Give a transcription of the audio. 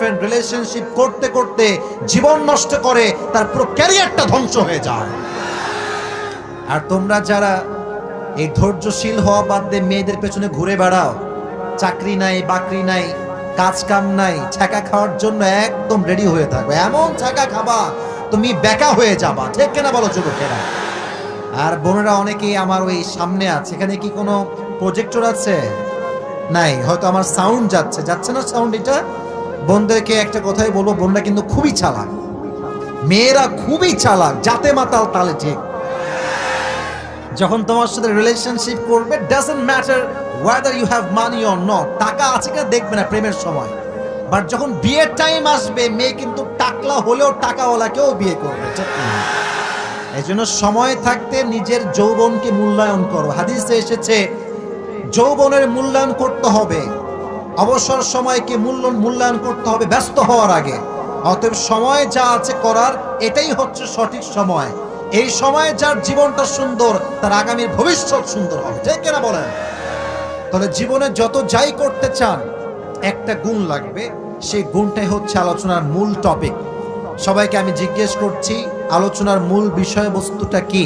Girlfriend relationship করতে করতে জীবন নষ্ট করে, তার পুরো ক্যারিয়ারটা ধ্বংস হয়ে যায়। আর তোমরা যারা এই ধৈর্যশীল হওয়া বাদ দিয়ে মেয়েদের পেছনে ঘুরে বেড়াও, চাকরি নাই বাকরি নাই কাজ কাম নাই, ছ্যাঁকা খাওয়ার জন্য একদম রেডি হয়ে থাকবে, এমন ছ্যাঁকা খাবা তুমি বেকা হয়ে যাবা, ঠিক কিনা বলো যুবকেরা? আর বোনেরা অনেকেই আমার ওই সামনে আছে, এখানে কি কোনো প্রজেক্টর আছে? নাই, হয়তো আমার সাউন্ড যাচ্ছে না সাউন্ড। এটা বোনদেরকে একটা কথাই বলবো, বোনরা কিন্তু খুবই চালাক, মেয়েরা খুবই চালাক, জাতে মাতাল তালে ঠিক। যখন তোমার সাথে রিলেশনশিপ করবে, doesn't matter whether you have money or not, টাকা আছে কিনা দেখবে না প্রেমের সময়, বাট যখন বিয়ের টাইম আসবে মেয়ে কিন্তু টাকলা হলেও টাকাওয়ালাকেও বিয়ে করবে, ঠিক না? এই জন্য সময় থাকতে নিজের যৌবনকে মূল্যায়ন করো। হাদিসে এসেছে যৌবনের মূল্যায়ন করতে হবে, অবসর সময়কে মূল্যায়ন করতে হবে ব্যস্ত হওয়ার আগে। অতএব সময় যা আছে করার, এটাই হচ্ছে সঠিক সময়। এই সময়ে যার জীবনটা সুন্দর, তার আগামীর ভবিষ্যৎ সুন্দর হবে, ঠিক কিনা বলেন? তাহলে জীবনে যত যাই করতে চান, একটা গুণ লাগবে, সেই গুণটাই হচ্ছে আলোচনার মূল টপিক। সবাইকে আমি জিজ্ঞেস করছি, আলোচনার মূল বিষয়বস্তুটা কি?